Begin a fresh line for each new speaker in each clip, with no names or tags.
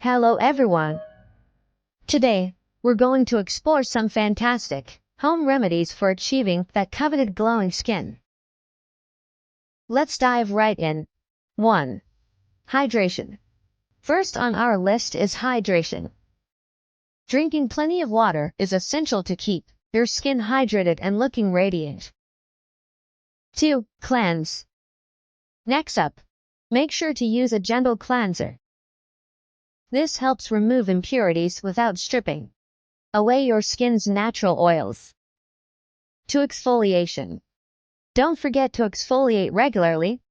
Hello everyone! Today, we're going to explore some fantastic home remedies for achieving that coveted glowing skin. Let's dive right in. 1. Hydration. First on our list is hydration. Drinking plenty of water is essential to keep your skin hydrated and looking radiant. 2. Cleanse. Next up, make sure to use a gentle cleanser. This helps remove impurities without stripping away your skin's natural oils. 2. Exfoliation. Don't forget to exfoliate regularly.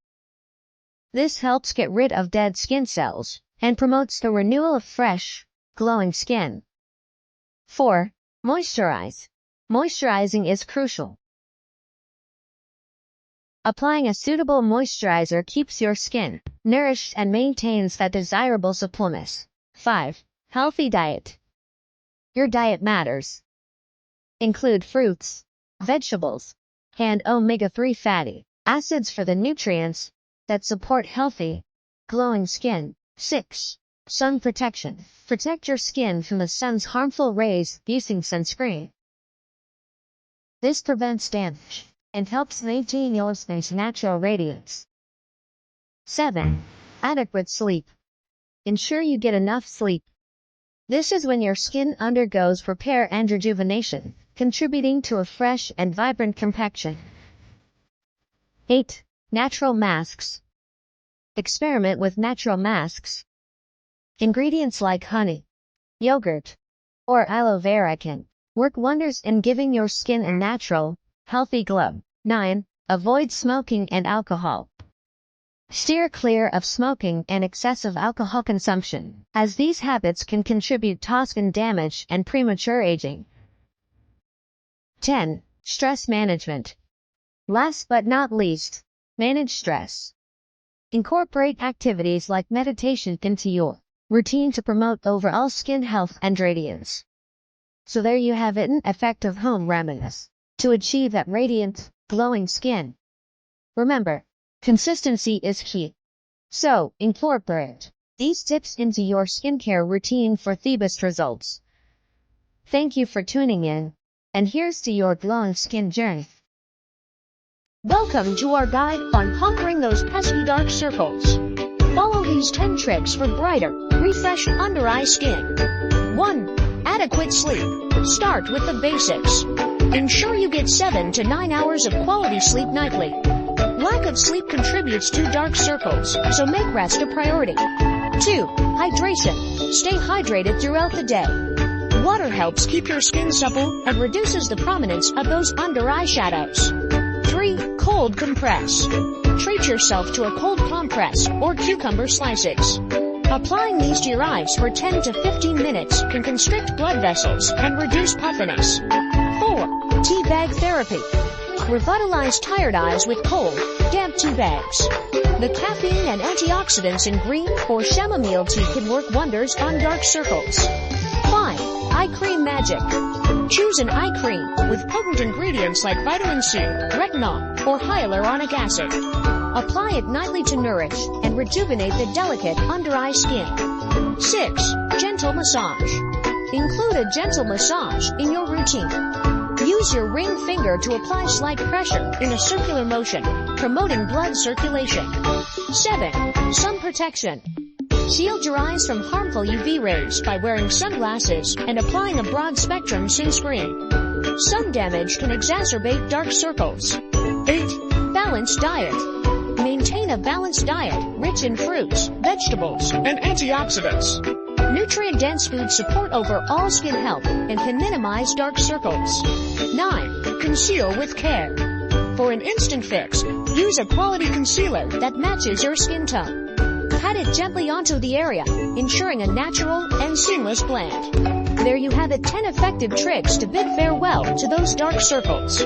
This helps get rid of dead skin cells and promotes the renewal of fresh, glowing skin. 4. Moisturize. Moisturizing is crucial. Applying a suitable moisturizer keeps your skin nourished and maintains that desirable suppleness. 5. Healthy diet. Your diet matters. Include fruits, vegetables, and omega-3 fatty acids for the nutrients that support healthy, glowing skin. 6. Sun protection. Protect your skin from the sun's harmful rays using sunscreen. This prevents damage and helps maintain your skin's natural radiance. 7. Adequate sleep. Ensure you get enough sleep. This is when your skin undergoes repair and rejuvenation, contributing to a fresh and vibrant complexion. 8. Natural masks. Experiment with natural masks. Ingredients like honey, yogurt, or aloe vera can work wonders in giving your skin a natural, healthy glow. 9. Avoid smoking and alcohol. Steer clear of smoking and excessive alcohol consumption, as these habits can contribute to skin damage and premature aging. 10. Stress management. Last but not least, manage stress. Incorporate activities like meditation into your routine to promote overall skin health and radiance. So there you have it, an effective home remedies to achieve that radiant, glowing skin. Remember, consistency is key. So, incorporate these tips into your skincare routine for the best results. Thank you for tuning in, and here's to your glowing skin journey.
Welcome to our guide on conquering those pesky dark circles. Follow these 10 tricks for brighter, refreshed under-eye skin. 1. Adequate sleep. Start with the basics. Ensure you get 7 to 9 hours of quality sleep nightly. Lack of sleep contributes to dark circles, so make rest a priority. 2. Hydration. Stay hydrated throughout the day. Water helps keep your skin supple and reduces the prominence of those under-eye shadows. 3. Cold compress. Treat yourself to a cold compress or cucumber slices. Applying these to your eyes for 10 to 15 minutes can constrict blood vessels and reduce puffiness. 4. Tea bag therapy. Revitalize tired eyes with cold, damp tea bags. The caffeine and antioxidants in green or chamomile tea can work wonders on dark circles. 5. Eye cream magic. Choose an eye cream with potent ingredients like vitamin C, retinol, or hyaluronic acid. Apply it nightly to nourish and rejuvenate the delicate under-eye skin. 6. Gentle massage. Include a gentle massage in your routine. Use your ring finger to apply slight pressure in a circular motion, promoting blood circulation. 7. Sun protection. Shield your eyes from harmful UV rays by wearing sunglasses and applying a broad-spectrum sunscreen. Sun damage can exacerbate dark circles. 8. Balanced diet. Maintain a balanced diet rich in fruits, vegetables, and antioxidants. Nutrient-dense foods support overall skin health and can minimize dark circles. 9. Conceal with care. For an instant fix, use a quality concealer that matches your skin tone. Pat it gently onto the area, ensuring a natural and seamless blend. There you have it, 10 effective tricks to bid farewell to those dark circles.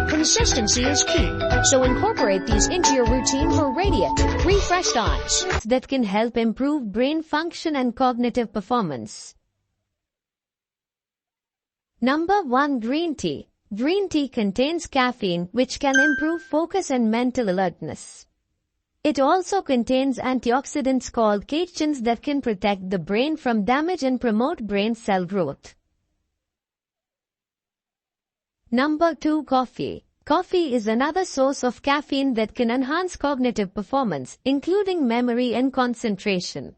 Consistency is key, so incorporate these into your routine for radiant, refreshed eyes
that can help improve brain function and cognitive performance. Number 1. Green tea. Green tea contains caffeine, which can improve focus and mental alertness. It also contains antioxidants called catechins that can protect the brain from damage and promote brain cell growth. Number 2. Coffee. Coffee is another source of caffeine that can enhance cognitive performance, including memory and concentration.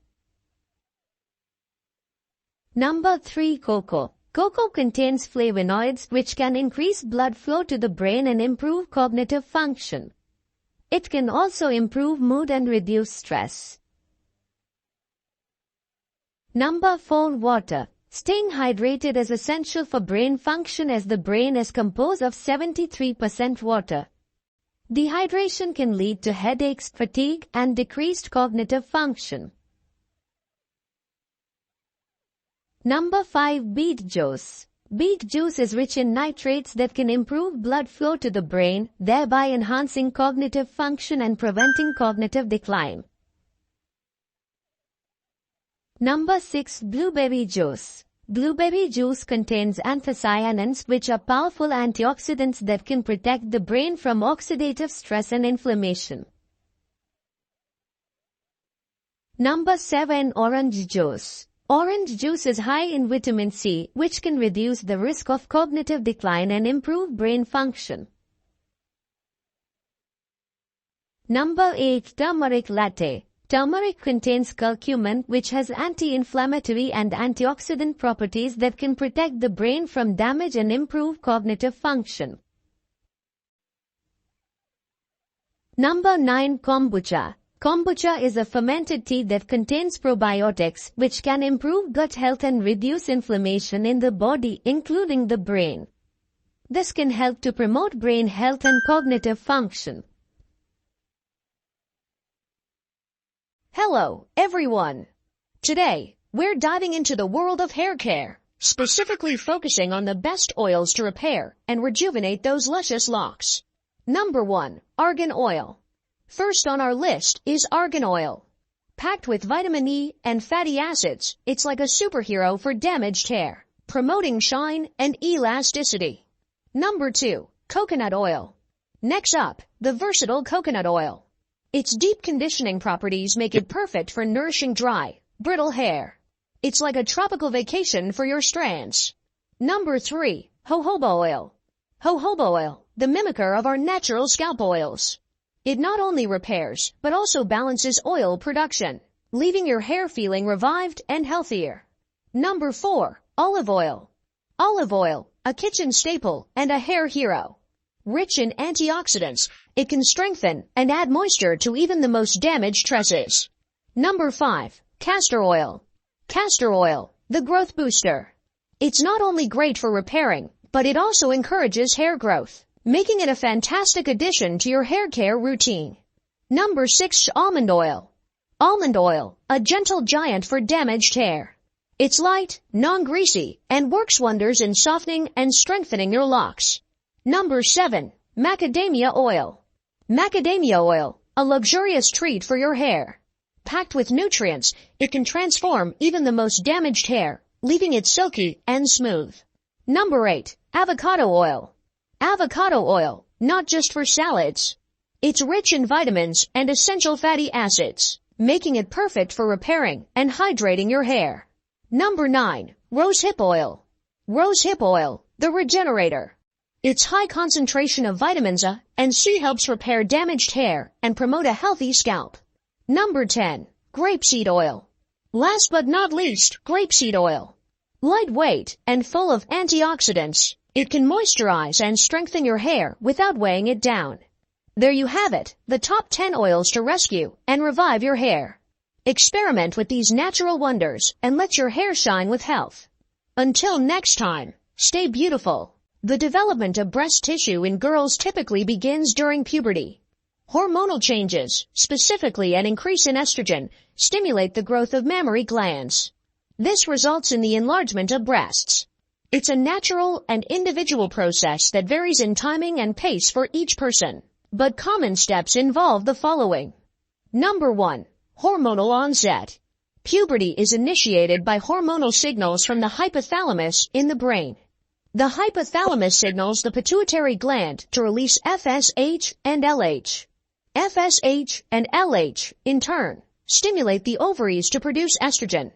Number 3. Cocoa. Cocoa contains flavonoids which can increase blood flow to the brain and improve cognitive function. It can also improve mood and reduce stress. Number 4. Water. Staying hydrated is essential for brain function as the brain is composed of 73% water. Dehydration can lead to headaches, fatigue, and decreased cognitive function. Number 5. Beet juice. Beet juice is rich in nitrates that can improve blood flow to the brain, thereby enhancing cognitive function and preventing cognitive decline. Number 6. Blueberry juice. Blueberry juice contains anthocyanins, which are powerful antioxidants that can protect the brain from oxidative stress and inflammation. Number 7. Orange juice. Orange juice is high in vitamin C, which can reduce the risk of cognitive decline and improve brain function. Number 8. Turmeric latte. Turmeric contains curcumin, which has anti-inflammatory and antioxidant properties that can protect the brain from damage and improve cognitive function. Number 9. Kombucha. Kombucha is a fermented tea that contains probiotics, which can improve gut health and reduce inflammation in the body, including the brain. This can help to promote brain health and cognitive function.
Hello, everyone. Today, we're diving into the world of hair care, specifically focusing on the best oils to repair and rejuvenate those luscious locks. Number 1. Argan oil. First on our list is argan oil. Packed with vitamin E and fatty acids, it's like a superhero for damaged hair, promoting shine and elasticity. Number 2. Coconut oil. Next up, the versatile coconut oil. Its deep conditioning properties make it perfect for nourishing dry, brittle hair. It's like a tropical vacation for your strands. Number 3. Jojoba oil. Jojoba oil, the mimicker of our natural scalp oils. It not only repairs, but also balances oil production, leaving your hair feeling revived and healthier. Number 4. Olive oil. Olive oil, a kitchen staple and a hair hero. Rich in antioxidants, it can strengthen and add moisture to even the most damaged tresses. Number 5. Castor oil. Castor oil, the growth booster. It's not only great for repairing, but it also encourages hair growth, making it a fantastic addition to your hair care routine. Number 6. Almond oil. Almond oil, a gentle giant for damaged hair. It's light, non-greasy, and works wonders in softening and strengthening your locks. Number 7. Macadamia oil. Macadamia oil, a luxurious treat for your hair. Packed with nutrients, it can transform even the most damaged hair, leaving it silky and smooth. Number 8. Avocado oil. Avocado oil, not just for salads. It's rich in vitamins and essential fatty acids, making it perfect for repairing and hydrating your hair. Number 9. Rosehip oil. Rosehip oil, the regenerator. Its high concentration of vitamins A and C helps repair damaged hair and promote a healthy scalp. Number 10. Grapeseed oil. Last but not least, grapeseed oil. Lightweight and full of antioxidants, it can moisturize and strengthen your hair without weighing it down. There you have it, the top 10 oils to rescue and revive your hair. Experiment with these natural wonders and let your hair shine with health. Until next time, stay beautiful. The development of breast tissue in girls typically begins during puberty. Hormonal changes, specifically an increase in estrogen, stimulate the growth of mammary glands. This results in the enlargement of breasts. It's a natural and individual process that varies in timing and pace for each person. But common steps involve the following. Number 1. Hormonal onset. Puberty is initiated by hormonal signals from the hypothalamus in the brain. The hypothalamus signals the pituitary gland to release FSH and LH. FSH and LH, in turn, stimulate the ovaries to produce estrogen,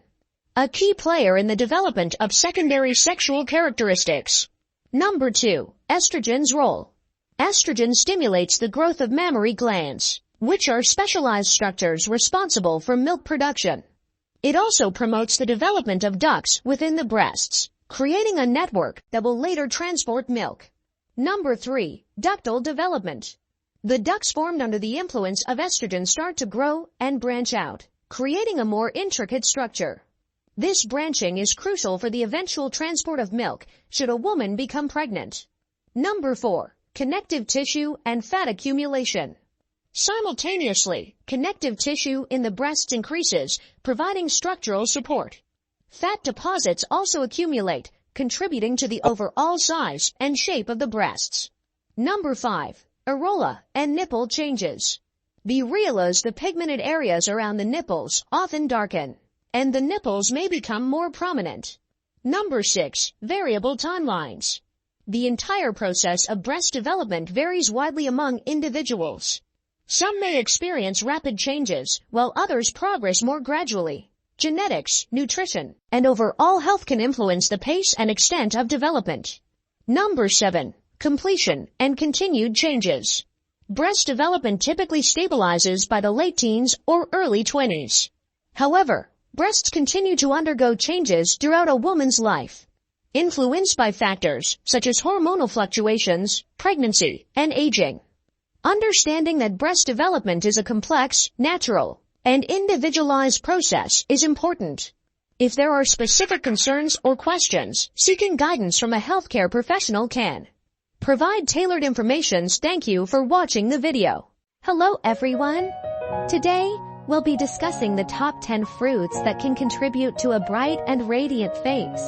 a key player in the development of secondary sexual characteristics. Number 2. Estrogen's role. Estrogen stimulates the growth of mammary glands, which are specialized structures responsible for milk production. It also promotes the development of ducts within the breasts, creating a network that will later transport milk. Number 3. Ductal development. The ducts formed under the influence of estrogen start to grow and branch out, creating a more intricate structure. This branching is crucial for the eventual transport of milk should a woman become pregnant. Number 4. Connective tissue and fat accumulation. Simultaneously, connective tissue in the breasts increases, providing structural support. Fat deposits also accumulate, contributing to the overall size and shape of the breasts. Number 5. Areola and nipple changes. The areolas, the pigmented areas around the nipples, often darken, and the nipples may become more prominent. Number 6. Variable timelines. The entire process of breast development varies widely among individuals. Some may experience rapid changes, while others progress more gradually. Genetics, nutrition, and overall health can influence the pace and extent of development. Number 7. Completion and continued changes. Breast development typically stabilizes by the late teens or early 20s. However, breasts continue to undergo changes throughout a woman's life, influenced by factors such as hormonal fluctuations, pregnancy, and aging. Understanding that breast development is a complex, natural, and individualized process is important. If there are specific concerns or questions, seeking guidance from a healthcare professional can provide tailored information. Thank you for watching the video.
Hello everyone! Today, we'll be discussing the top 10 fruits that can contribute to a bright and radiant face.